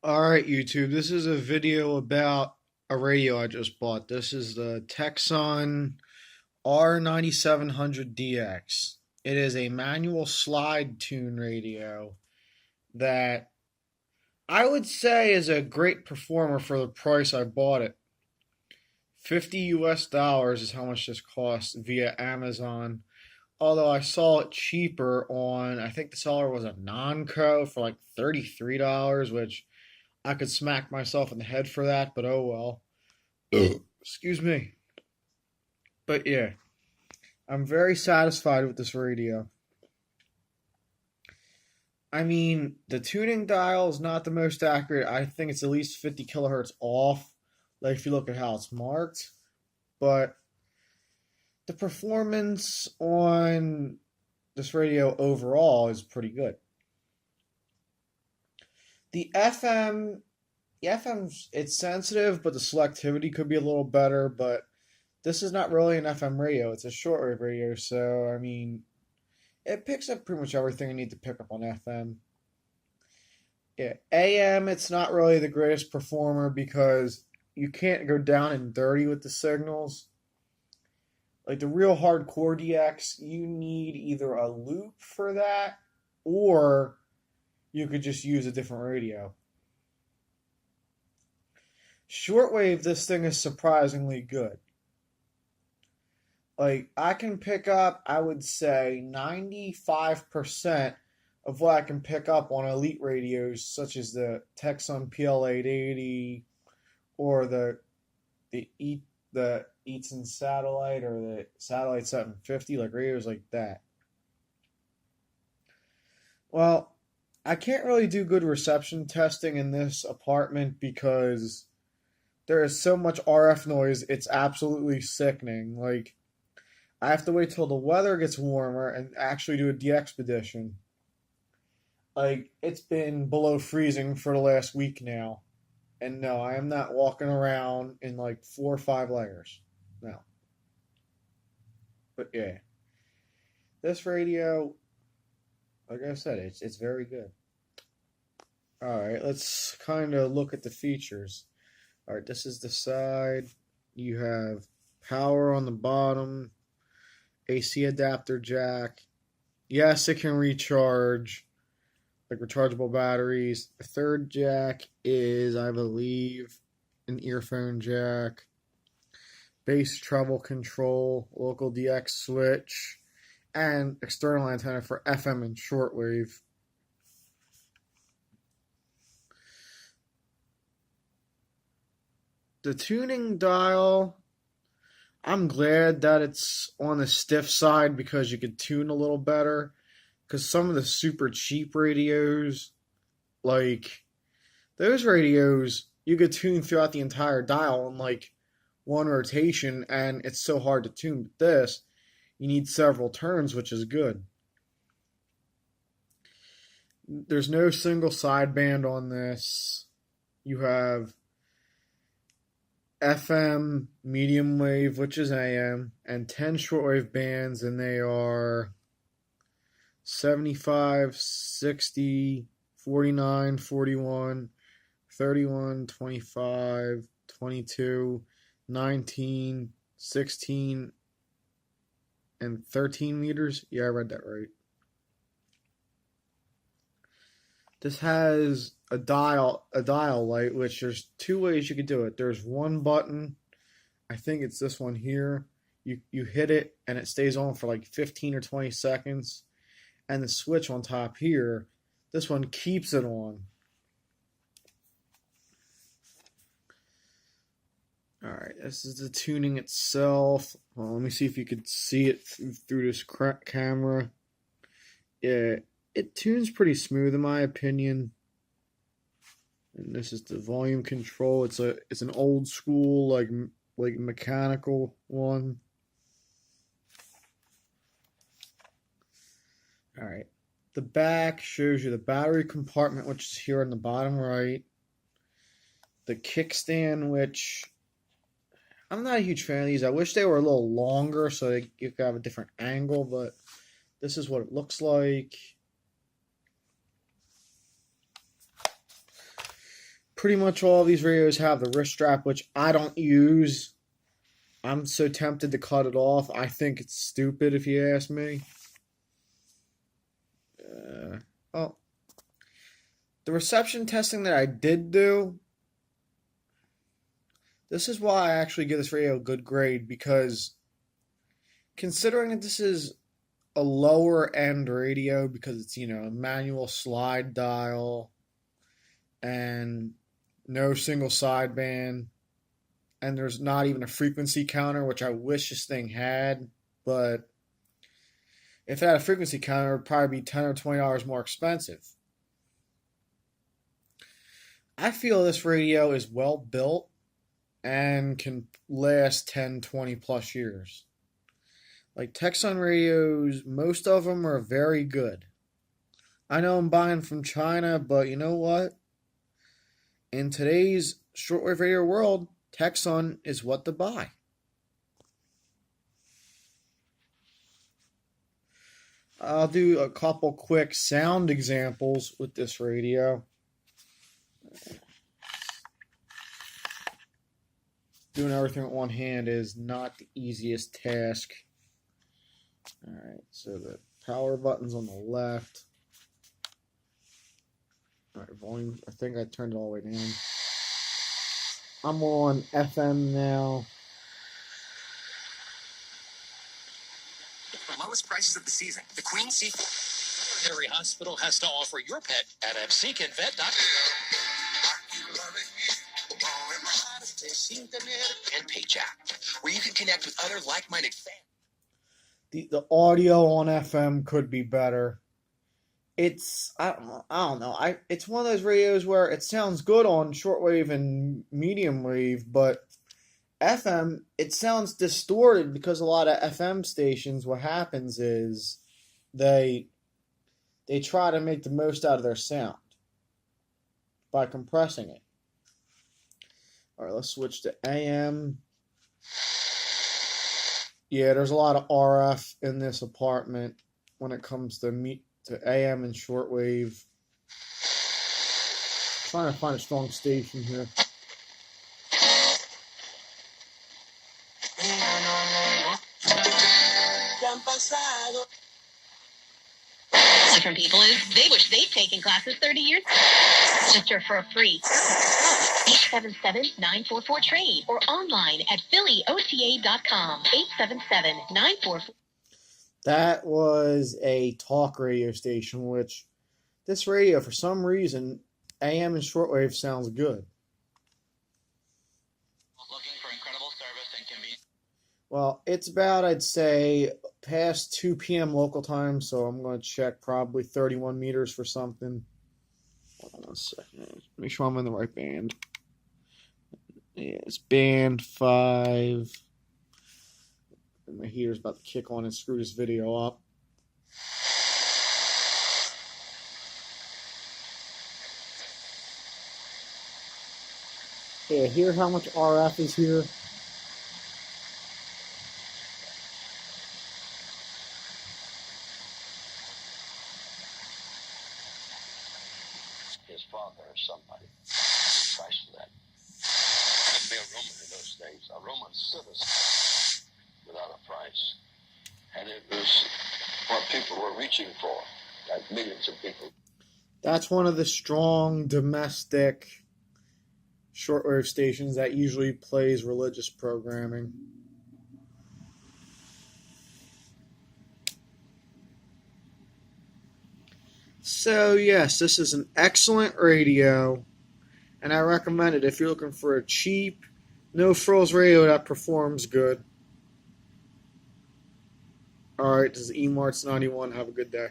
Alright, YouTube, this is a video about a radio I just bought. This is the Tecsun R9700DX. It is a manual slide tune radio that I would say is a great performer for the price I bought it. 50 US dollars is how much this cost via Amazon. Although I saw it cheaper on, I think the seller was a non-co for like $33, which I could smack myself in the head for that, but oh well. Excuse me. But yeah, I'm very satisfied with this radio. I mean, the tuning dial is not the most accurate. I think it's at least 50 kilohertz off, like if you look at how it's marked. But the performance on this radio overall is pretty good. The FM, it's sensitive, but the selectivity could be a little better. But this is not really an FM radio; it's a shortwave radio. So I mean, it picks up pretty much everything you need to pick up on FM. Yeah, AM, it's not really the greatest performer because you can't go down and dirty with the signals. Like the real hardcore DX, you need either a loop for that or you could just use a different radio. Shortwave, this thing is surprisingly good. Like, I can pick up, I would say, 95% of what I can pick up on elite radios, such as the Tecsun PL880 or the Eaton Satellite or the Satellite 750, like radios like that. Well, I can't really do good reception testing in this apartment because there is so much RF noise, it's absolutely sickening. Like, I have to wait till the weather gets warmer and actually do a de-expedition. Like, it's been below freezing for the last week now. And no, I am not walking around in like 4 or 5 layers. No. But yeah. This radio, like I said, it's very good. Alright, let's kind of look at the features. Alright, this is the side. You have power on the bottom, AC adapter jack. Yes, it can recharge, like rechargeable batteries. The third jack is, I believe, an earphone jack. Bass treble control, local DX switch, and external antenna for FM and shortwave. The tuning dial, I'm glad that it's on the stiff side because you could tune a little better. Because some of the super cheap radios, like those radios, you could tune throughout the entire dial in like one rotation, and it's so hard to tune. But this, you need several turns, which is good. There's no single sideband on this. You have FM, medium wave, which is AM, and 10 shortwave bands, and they are 75, 60, 49, 41, 31, 25, 22, 19, 16, and 13 meters. Yeah, I read that right. This has a dial light, which there's 2 ways you could do it. There's one button, I think it's this one here. You hit it and it stays on for like 15 or 20 seconds. And the switch on top here, this one keeps it on. Alright, this is the tuning itself. Well, let me see if you could see it through this camera. Yeah, it tunes pretty smooth in my opinion. And this is the volume control. It's an old school like mechanical one. Alright, the back shows you the battery compartment, which is here on the bottom right. The kickstand, which I'm not a huge fan of these. I wish they were a little longer so you could have a different angle, but this is what it looks like. Pretty much all these radios have the wrist strap, which I don't use. I'm so tempted to cut it off. I think it's stupid if you ask me. Well, the reception testing that I did do, this is why I actually give this radio a good grade, because considering that this is a lower end radio, because it's, a manual slide dial and no single sideband, and there's not even a frequency counter, which I wish this thing had, but if it had a frequency counter, it would probably be $10 or $20 more expensive. I feel this radio is well built and can last 10, 20 plus years. Like Tecsun radios, most of them are very good. I know I'm buying from China, but you know what? In today's shortwave radio world, Tecsun is what to buy. I'll do a couple quick sound examples with this radio. Doing everything with one hand is not the easiest task. Alright, so the power button's on the left. Alright, volume, I think I turned it all the way down. I'm on FM now. The lowest prices of the season. The Queen Veterinary Hospital has to offer your pet at abseekinvet.com. And PayChat, where you can connect with other like-minded fans. The audio on FM could be better. It's I don't know. It's one of those radios where it sounds good on shortwave and medium wave, but FM, it sounds distorted because a lot of FM stations, what happens is they try to make the most out of their sound by compressing it. All right, let's switch to AM. Yeah, there's a lot of RF in this apartment when it comes to AM and shortwave. Trying to find a strong station here. Different people is they wish they'd taken classes 30 years ago. Register for free. 877-944-TRADE or online at phillyota.com. 877-944. That was a talk radio station, which this radio, for some reason, AM and shortwave sounds good. Looking for incredible service and convenience. Well, it's about, I'd say, past 2 p.m. local time, so I'm going to check probably 31 meters for something. Hold on a second. Make sure I'm in the right band. Yeah, it's band 5. And my heater's about to kick on and screw this video up. Yeah, hear how much RF is here? His father or somebody. The price for that. I'd be a Roman in those days, a Roman citizen without a price. And it was what people were reaching for, like millions of people. That's one of the strong domestic shortwave stations that usually plays religious programming. So yes, this is an excellent radio, and I recommend it if you're looking for a cheap, no-frills radio that performs good. Alright, this is eMarts91. Have a good day.